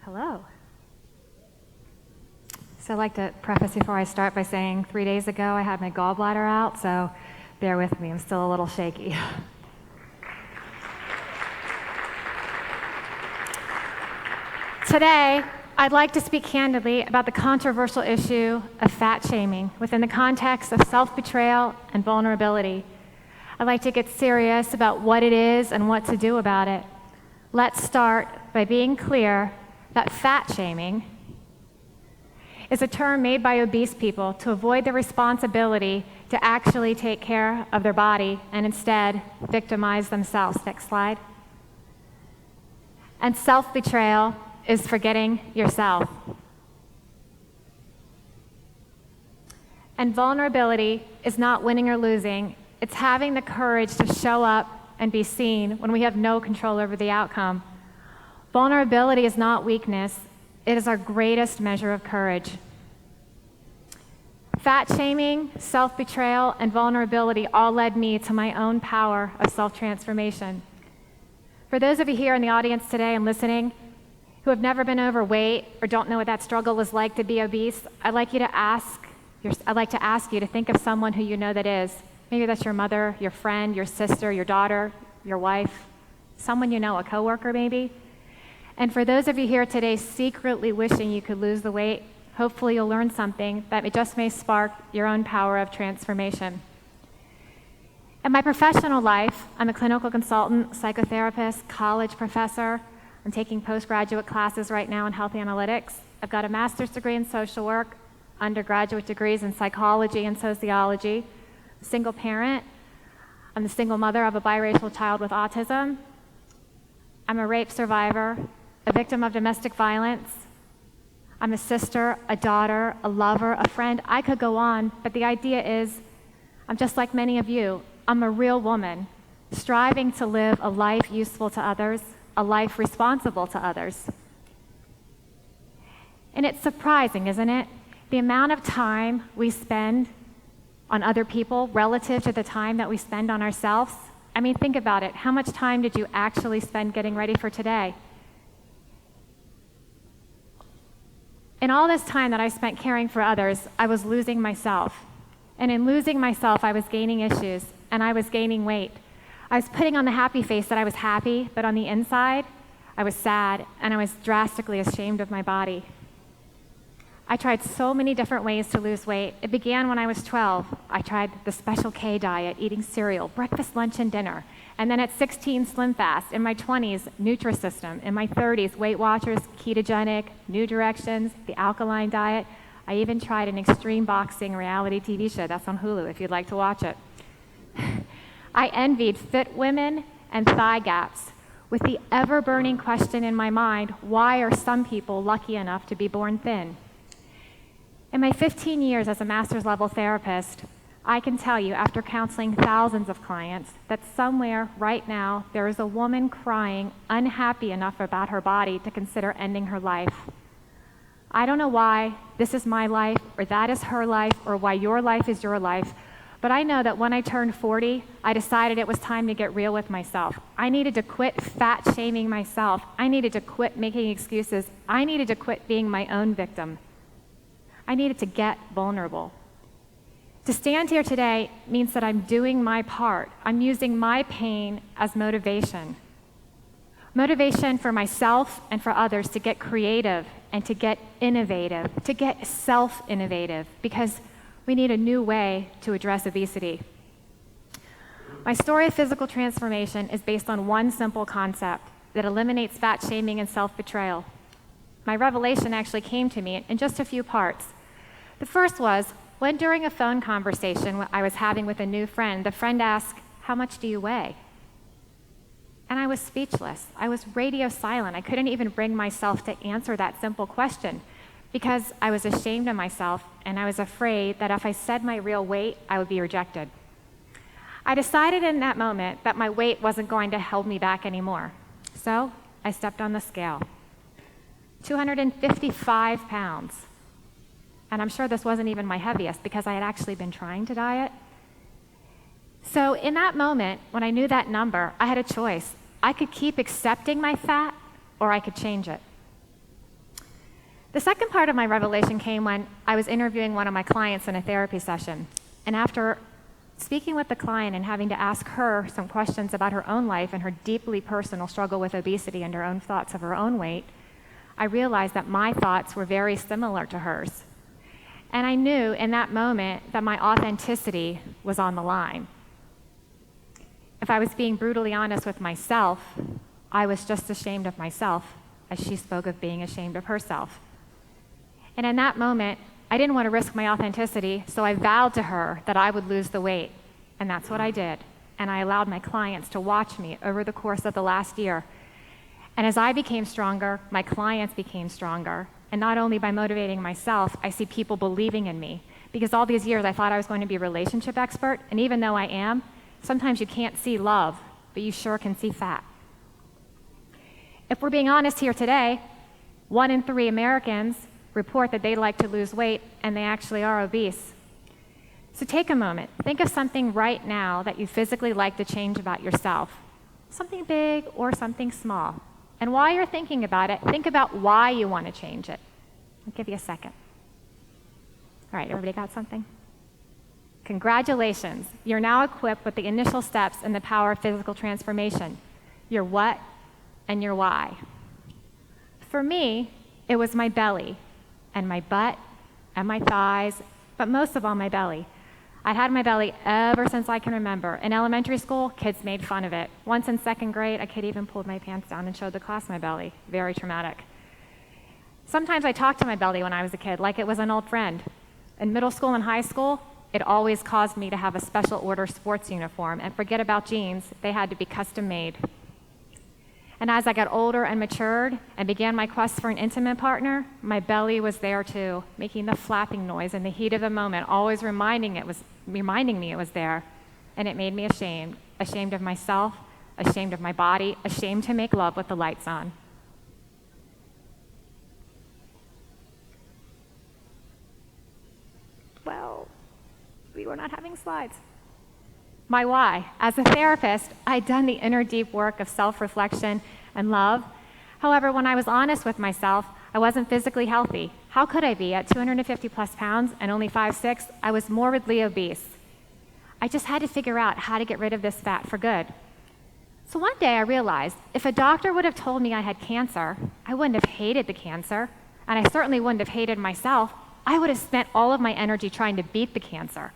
Hello. So I'd like to preface before I start by saying 3 days ago I had my gallbladder out, so bear with me, I'm still a little shaky. Today, I'd like to speak candidly about the controversial issue of fat shaming within the context of self-betrayal and vulnerability. I'd like to get serious about what it is and what to do about it. Let's start by being clear that fat shaming is a term made by obese people to avoid the responsibility to actually take care of their body and instead victimize themselves. Next slide. And self-betrayal is forgetting yourself. And vulnerability is not winning or losing. It's having the courage to show up and be seen when we have no control over the outcome. Vulnerability is not weakness. It is our greatest measure of courage. Fat shaming, self-betrayal, and vulnerability all led me to my own power of self-transformation. For those of you here in the audience today and listening who have never been overweight or don't know what that struggle is like to be obese, I'd like to ask you to think of someone who you know that is. Maybe that's your mother, your friend, your sister, your daughter, your wife, someone you know, a coworker maybe. And for those of you here today secretly wishing you could lose the weight, hopefully you'll learn something that just may spark your own power of transformation. In my professional life, I'm a clinical consultant, psychotherapist, college professor. I'm taking postgraduate classes right now in health analytics. I've got a master's degree in social work, undergraduate degrees in psychology and sociology, single parent. I'm the single mother of a biracial child with autism. I'm a rape survivor, a victim of domestic violence. I'm a sister, a daughter, a lover, a friend. I could go on, but the idea is I'm just like many of you. I'm a real woman, striving to live a life useful to others, a life responsible to others. And it's surprising, isn't it? The amount of time we spend on other people relative to the time that we spend on ourselves. I mean, think about it. How much time did you actually spend getting ready for today? In all this time that I spent caring for others, I was losing myself. And in losing myself, I was gaining issues, and I was gaining weight. I was putting on the happy face that I was happy, but on the inside, I was sad, and I was drastically ashamed of my body. I tried so many different ways to lose weight. It began when I was 12. I tried the Special K diet, eating cereal, breakfast, lunch, and dinner. And then at 16, Slim Fast. In my 20s, Nutrisystem. In my 30s, Weight Watchers, ketogenic, New Directions, the alkaline diet. I even tried an extreme boxing reality TV show. That's on Hulu if you'd like to watch it. I envied fit women and thigh gaps with the ever-burning question in my mind, why are some people lucky enough to be born thin? In my 15 years as a master's level therapist, I can tell you after counseling thousands of clients that somewhere right now there is a woman crying, unhappy enough about her body to consider ending her life. I don't know why this is my life or that is her life or why your life is your life, but I know that when I turned 40, I decided it was time to get real with myself. I needed to quit fat shaming myself. I needed to quit making excuses. I needed to quit being my own victim. I needed to get vulnerable. To stand here today means that I'm doing my part. I'm using my pain as motivation. Motivation for myself and for others to get creative and to get innovative, to get self-innovative, because we need a new way to address obesity. My story of physical transformation is based on one simple concept that eliminates fat shaming and self-betrayal. My revelation actually came to me in just a few parts. The first was when during a phone conversation I was having with a new friend, the friend asked, "How much do you weigh?" And I was speechless. I was radio silent. I couldn't even bring myself to answer that simple question because I was ashamed of myself and I was afraid that if I said my real weight, I would be rejected. I decided in that moment that my weight wasn't going to hold me back anymore. So I stepped on the scale. 255 pounds. And I'm sure this wasn't even my heaviest because I had actually been trying to diet. So in that moment, when I knew that number, I had a choice. I could keep accepting my fat or I could change it. The second part of my revelation came when I was interviewing one of my clients in a therapy session. And after speaking with the client and having to ask her some questions about her own life and her deeply personal struggle with obesity and her own thoughts of her own weight, I realized that my thoughts were very similar to hers. And I knew in that moment that my authenticity was on the line. If I was being brutally honest with myself, I was just ashamed of myself, as she spoke of being ashamed of herself. And in that moment, I didn't want to risk my authenticity, so I vowed to her that I would lose the weight. And that's what I did. And I allowed my clients to watch me over the course of the last year. And as I became stronger, my clients became stronger. And not only by motivating myself, I see people believing in me. Because all these years I thought I was going to be a relationship expert, and even though I am, sometimes you can't see love, but you sure can see fat. If we're being honest here today, 1 in 3 Americans report that they'd like to lose weight, and they actually are obese. So take a moment. Think of something right now that you physically like to change about yourself. Something big or something small. And while you're thinking about it, think about why you want to change it. I'll give you a second. All right, everybody got something? Congratulations. You're now equipped with the initial steps in the power of physical transformation. Your what and your why. For me, it was my belly and my butt and my thighs, but most of all my belly. I'd had my belly ever since I can remember. In elementary school, kids made fun of it. Once in 2nd grade, a kid even pulled my pants down and showed the class my belly. Very traumatic. Sometimes I talked to my belly when I was a kid like it was an old friend. In middle school and high school, it always caused me to have a special order sports uniform, and forget about jeans, they had to be custom made. And as I got older and matured and began my quest for an intimate partner, my belly was there too, making the flapping noise in the heat of the moment, always reminding me it was there. And it made me ashamed. Ashamed of myself, ashamed of my body, ashamed to make love with the lights on. Well, we were not having slides. My why. As a therapist, I'd done the inner deep work of self-reflection and love. However, when I was honest with myself, I wasn't physically healthy. How could I be? At 250 plus pounds and only 5'6", I was morbidly obese. I just had to figure out how to get rid of this fat for good. So one day I realized if a doctor would have told me I had cancer, I wouldn't have hated the cancer, and I certainly wouldn't have hated myself. I would have spent all of my energy trying to beat the cancer.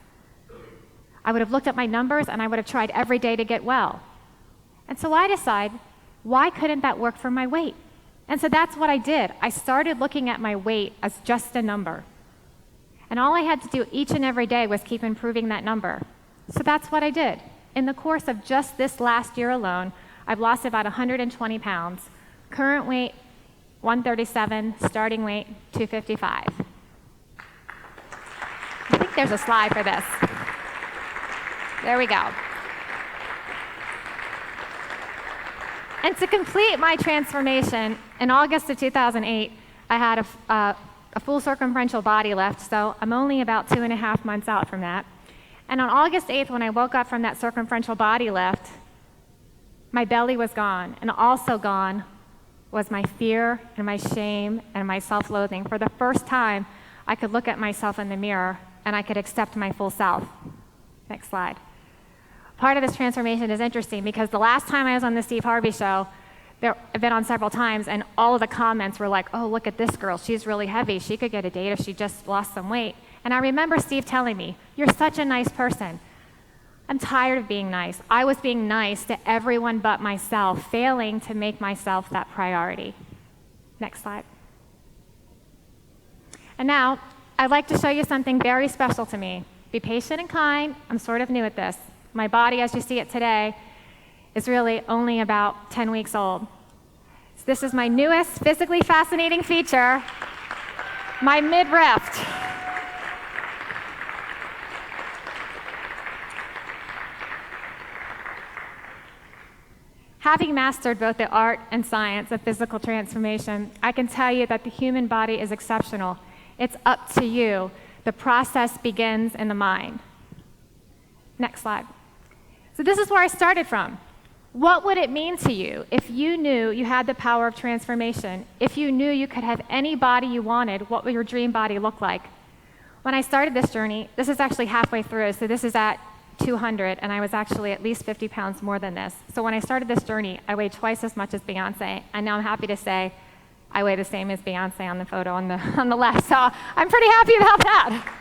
I would have looked at my numbers and I would have tried every day to get well. And so I decided, why couldn't that work for my weight? And so that's what I did. I started looking at my weight as just a number. And all I had to do each and every day was keep improving that number. So that's what I did. In the course of just this last year alone, I've lost about 120 pounds. Current weight, 137, starting weight, 255. I think there's a slide for this. There we go. And to complete my transformation, in August of 2008, I had a full circumferential body lift, so I'm only about 2.5 months out from that. And on August 8th, when I woke up from that circumferential body lift, my belly was gone, and also gone was my fear and my shame and my self-loathing. For the first time, I could look at myself in the mirror and I could accept my full self. Next slide. Part of this transformation is interesting because the last time I was on the Steve Harvey show, I've been on several times, and all of the comments were like, oh, look at this girl, she's really heavy, she could get a date if she just lost some weight. And I remember Steve telling me, you're such a nice person. I'm tired of being nice. I was being nice to everyone but myself, failing to make myself that priority. Next slide. And now, I'd like to show you something very special to me. Be patient and kind. I'm sort of new at this. My body, as you see it today, is really only about 10 weeks old. So this is my newest physically fascinating feature, my midriff. Having mastered both the art and science of physical transformation, I can tell you that the human body is exceptional. It's up to you. The process begins in the mind. Next slide. So this is where I started from. What would it mean to you if you knew you had the power of transformation? If you knew you could have any body you wanted, what would your dream body look like? When I started this journey, this is actually halfway through, so this is at 200, and I was actually at least 50 pounds more than this. So when I started this journey, I weighed twice as much as Beyonce, and now I'm happy to say I weigh the same as Beyonce on the photo on the left. So I'm pretty happy about that.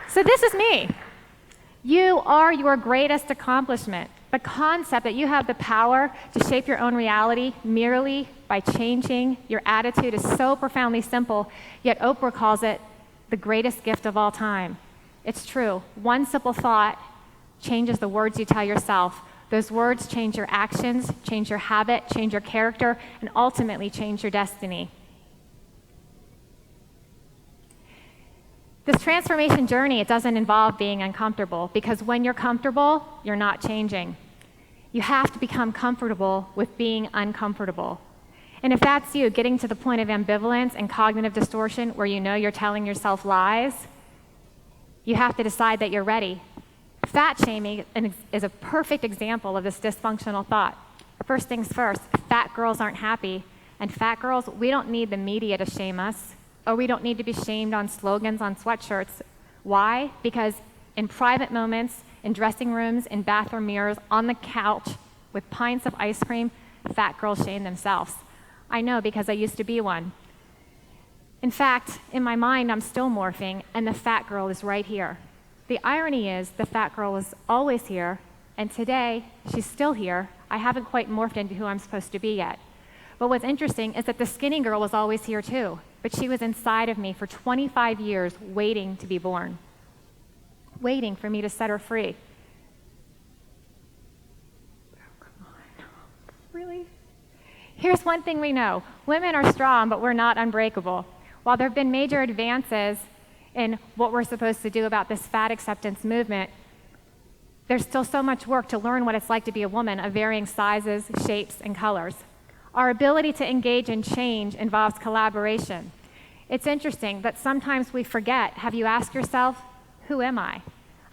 So this is me. You are your greatest accomplishment. The concept that you have the power to shape your own reality merely by changing your attitude is so profoundly simple, yet Oprah calls it the greatest gift of all time. It's true. One simple thought changes the words you tell yourself. Those words change your actions, change your habit, change your character, and ultimately change your destiny. This transformation journey, it doesn't involve being uncomfortable, because when you're comfortable, you're not changing. You have to become comfortable with being uncomfortable. And if that's you, getting to the point of ambivalence and cognitive distortion where you know you're telling yourself lies, you have to decide that you're ready. Fat shaming is a perfect example of this dysfunctional thought. First things first, fat girls aren't happy. And fat girls, we don't need the media to shame us, or we don't need to be shamed on slogans on sweatshirts. Why? Because in private moments, in dressing rooms, in bathroom mirrors, on the couch, with pints of ice cream, fat girls shame themselves. I know because I used to be one. In fact, in my mind, I'm still morphing, and the fat girl is right here. The irony is, the fat girl was always here, and today, she's still here. I haven't quite morphed into who I'm supposed to be yet. But what's interesting is that the skinny girl was always here too, but she was inside of me for 25 years, waiting to be born, waiting for me to set her free. Oh, come on. Really? Here's one thing we know. Women are strong, but we're not unbreakable. While there have been major advances in what we're supposed to do about this fat acceptance movement, there's still so much work to learn what it's like to be a woman of varying sizes, shapes, and colors. Our ability to engage in change involves collaboration. It's interesting that sometimes we forget. Have you asked yourself, who am I?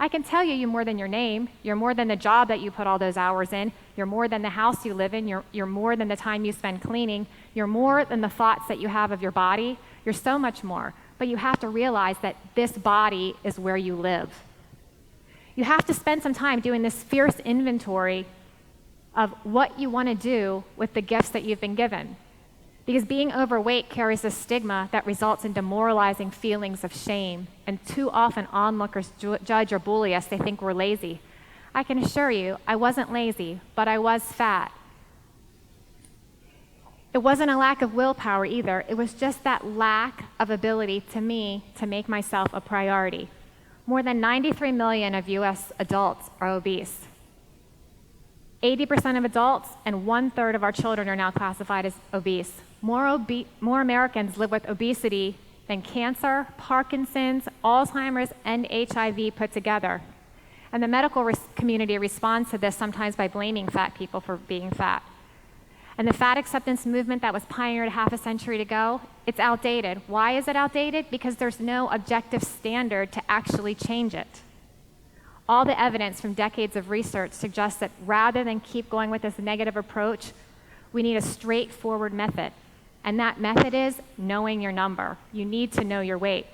I can tell you you're more than your name. You're more than the job that you put all those hours in. You're more than the house you live in. You're more than the time you spend cleaning. You're more than the thoughts that you have of your body. You're so much more. But you have to realize that this body is where you live. You have to spend some time doing this fierce inventory of what you want to do with the gifts that you've been given. Because being overweight carries a stigma that results in demoralizing feelings of shame, and too often onlookers judge or bully us. They think we're lazy. I can assure you, I wasn't lazy, but I was fat. It wasn't a lack of willpower either. It was just that lack of ability to me to make myself a priority. More than 93 million of US adults are obese. 80% of adults and 1/3 of our children are now classified as obese. More Americans live with obesity than cancer, Parkinson's, Alzheimer's, and HIV put together. And the medical community responds to this sometimes by blaming fat people for being fat. And the fat acceptance movement that was pioneered half a century ago, it's outdated. Why is it outdated? Because there's no objective standard to actually change it. All the evidence from decades of research suggests that rather than keep going with this negative approach, we need a straightforward method. And that method is knowing your number. You need to know your weight.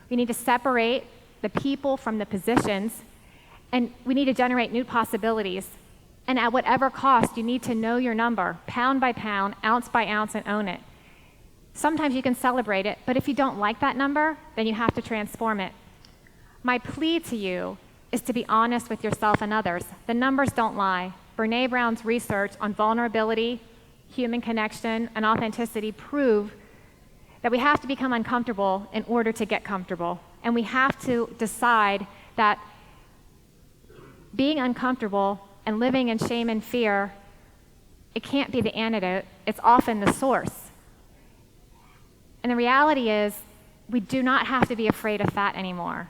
We need to separate the people from the positions, and we need to generate new possibilities. And at whatever cost, you need to know your number, pound by pound, ounce by ounce, and own it. Sometimes you can celebrate it, but if you don't like that number, then you have to transform it. My plea to you is to be honest with yourself and others. The numbers don't lie. Brene Brown's research on vulnerability, human connection, and authenticity prove that we have to become uncomfortable in order to get comfortable. And we have to decide that being uncomfortable and living in shame and fear, it can't be the antidote. It's often the source. And the reality is, we do not have to be afraid of fat anymore.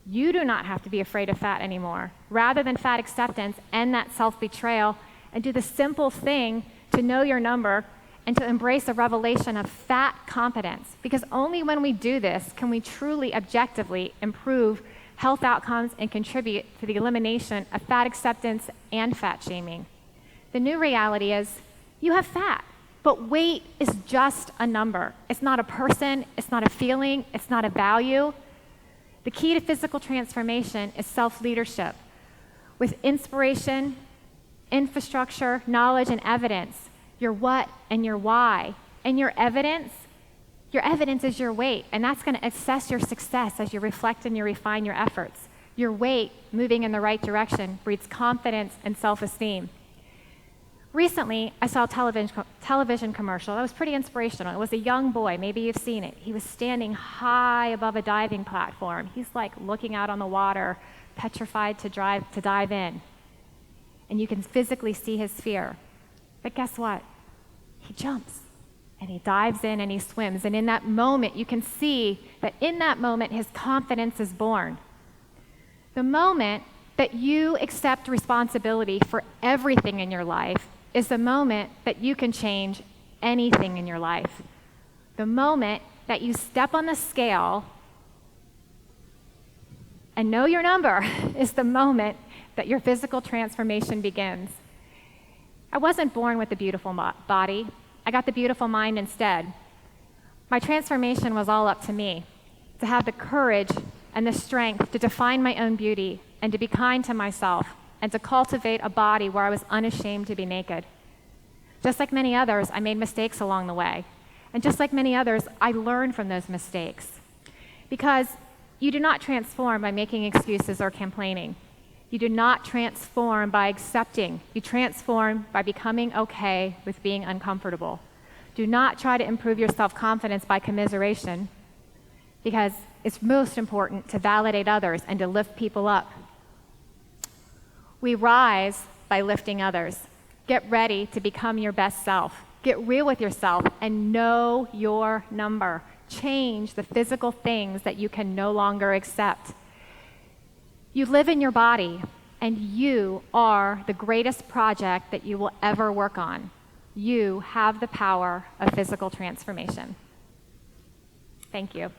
You do not have to be afraid of fat anymore. Rather than fat acceptance, end that self-betrayal and do the simple thing to know your number and to embrace a revelation of fat competence. Because only when we do this can we truly, objectively improve health outcomes and contribute to the elimination of fat acceptance and fat shaming. The new reality is you have fat, but weight is just a number. It's not a person, it's not a feeling, it's not a value. The key to physical transformation is self-leadership with inspiration, infrastructure, knowledge, and evidence. Your what and your why. And your evidence is your weight, and that's going to assess your success as you reflect and you refine your efforts. Your weight moving in the right direction breeds confidence and self-esteem. Recently, I saw a television commercial that was pretty inspirational. It was a young boy, maybe you've seen it. He was standing high above a diving platform. He's like looking out on the water, petrified to dive in. And you can physically see his fear. But guess what? He jumps, and he dives in, and he swims. And in that moment, you can see that in that moment, his confidence is born. The moment that you accept responsibility for everything in your life is the moment that you can change anything in your life. The moment that you step on the scale and know your number is the moment that your physical transformation begins. I wasn't born with a beautiful body. I got the beautiful mind instead. My transformation was all up to me, to have the courage and the strength to define my own beauty and to be kind to myself and to cultivate a body where I was unashamed to be naked. Just like many others, I made mistakes along the way. And just like many others, I learned from those mistakes. Because you do not transform by making excuses or complaining. You do not transform by accepting. You transform by becoming okay with being uncomfortable. Do not try to improve your self-confidence by commiseration, because it's most important to validate others and to lift people up. We rise by lifting others. Get ready to become your best self. Get real with yourself and know your number. Change the physical things that you can no longer accept. You live in your body, and you are the greatest project that you will ever work on. You have the power of physical transformation. Thank you.